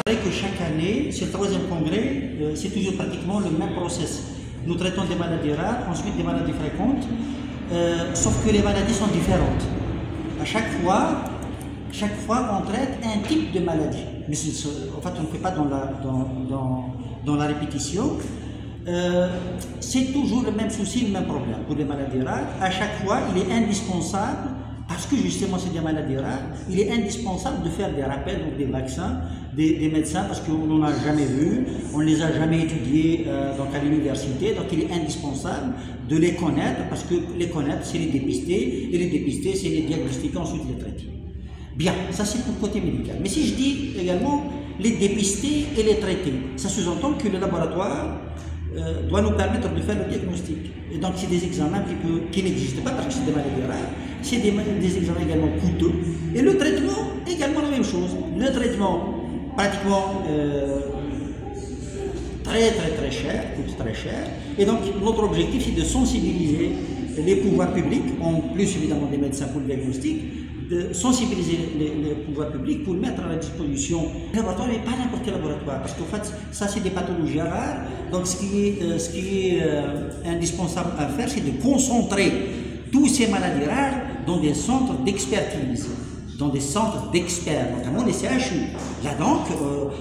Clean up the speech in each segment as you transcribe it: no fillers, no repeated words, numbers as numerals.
Que chaque année, c'est le troisième congrès, c'est toujours pratiquement le même process. Nous traitons des maladies rares, ensuite des maladies fréquentes, sauf que les maladies sont différentes. À chaque fois, on traite un type de maladie. Mais en fait, on ne fait pas dans la répétition. C'est toujours le même souci, le même problème. Pour les maladies rares, à chaque fois, il est indispensable, parce que justement c'est des maladies rares, il est indispensable de faire des rappels, donc des vaccins, des médecins, parce qu'on n'en a jamais vu, on ne les a jamais étudiés donc à l'université, donc il est indispensable de les connaître, parce que les connaître, c'est les dépister, et les dépister, c'est les diagnostiquer, ensuite les traiter. Bien, ça c'est pour le côté médical. Mais si je dis également les dépister et les traiter, ça sous-entend que le laboratoire doit nous permettre de faire le diagnostic. Et donc c'est des examens qui n'existent pas parce que c'est des maladies rares, c'est des examens également coûteux. Et le traitement, également la même chose. Le traitement, pratiquement très cher, coûte très cher. Et donc notre objectif c'est de sensibiliser les pouvoirs publics, en plus évidemment des médecins pour le diagnostic, de sensibiliser les pouvoirs publics pour mettre à la disposition un laboratoire, mais pas n'importe quel laboratoire, parce qu'en fait, ça c'est des pathologies rares, donc ce qui est indispensable à faire, c'est de concentrer tous ces maladies rares dans des centres d'expertise, dans des centres d'experts, notamment les CHU. Là donc,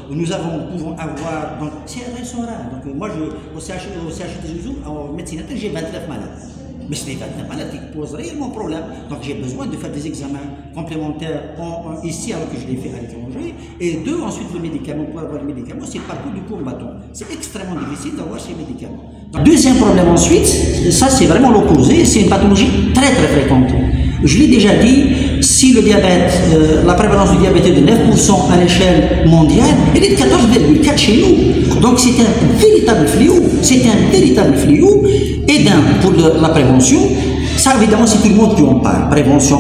nous pouvons avoir, donc ces sont rares, donc moi au CHU de Zouzou, en médecine interne, j'ai 29 malades. Mais ce n'est pas un malade qui pose réellement problème. Donc j'ai besoin de faire des examens complémentaires ici alors que je l'ai fait à l'étranger. Et deux, ensuite le médicament. Pour avoir le médicament, c'est le parcours du combattant. C'est extrêmement difficile d'avoir ces médicaments. Donc, deuxième problème ensuite, ça c'est vraiment l'opposé, c'est une pathologie très fréquente. Je l'ai déjà dit, si le diabète, la prévalence du diabète est de 9% à l'échelle mondiale, elle est de 14,4 chez nous. Donc c'est un véritable fléau. C'est un véritable fléau. Et pour la prévention, ça évidemment c'est tout le monde qui en parle. Prévention.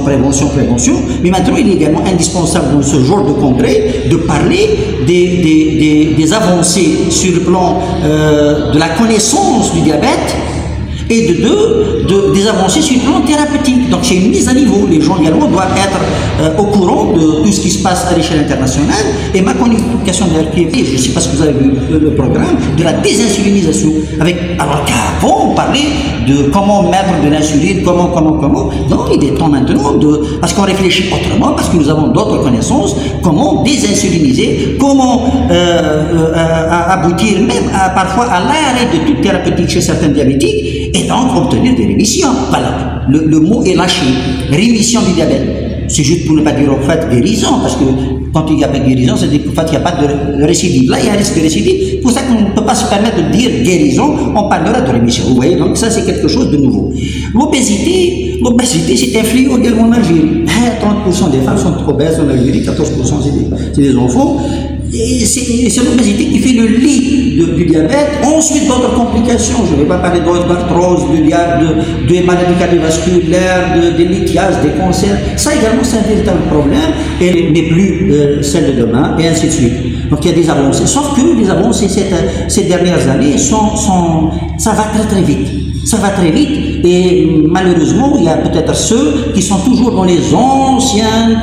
Mais maintenant il est également indispensable dans ce genre de congrès de parler des avancées sur le plan de la connaissance du diabète. Et des avancées sur le plan thérapeutique. Donc c'est une mise à niveau. Les gens également doivent être au courant de tout ce qui se passe à l'échelle internationale. Et ma communication de l'RQP, je ne sais pas si vous avez vu le programme, de la désinsulinisation. Alors qu'avant on parlait de comment mettre de l'insuline, comment. Non, il est temps maintenant parce qu'on réfléchit autrement, parce que nous avons d'autres connaissances, comment désinsuliniser, comment aboutir même parfois à l'arrêt de toute thérapeutique chez certains diabétiques. Et donc obtenir des rémissions. Voilà, le mot est lâché. Rémission du diabète. C'est juste pour ne pas dire en fait guérison, parce que quand il n'y a pas de guérison, c'est-à-dire qu'en fait il n'y a pas de récidive. Là, il y a un risque de récidive. C'est pour ça qu'on ne peut pas se permettre de dire guérison, on parlera de rémission. Vous voyez, donc ça c'est quelque chose de nouveau. L'obésité, c'est un fléau également en Algérie. 30% des femmes sont obèses en Algérie, 14% c'est des enfants. Et c'est l'obésité qui fait le lit du diabète. Ensuite, d'autres complications. Je ne vais pas parler d'arthrose, de maladies cardiovasculaires, de lithiase, des cancers. Ça également, c'est un véritable problème. Et elle n'est plus celle de demain, et ainsi de suite. Donc il y a des avancées. Sauf que les avancées ces dernières années, ça va très vite. Ça va très vite et malheureusement, il y a peut-être ceux qui sont toujours dans les anciennes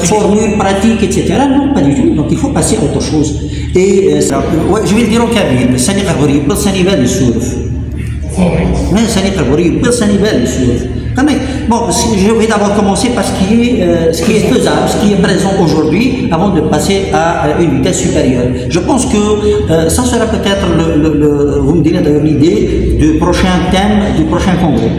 formules pratiques, etc. Non, pas du tout. Donc il faut passer à autre chose. Et je vais le dire au kabyle. Bon, je vais d'abord commencer par ce qui est faisable, ce qui est présent aujourd'hui, avant de passer à une vitesse supérieure. Je pense que ça sera peut-être vous me direz d'ailleurs l'idée du prochain thème du prochain congrès.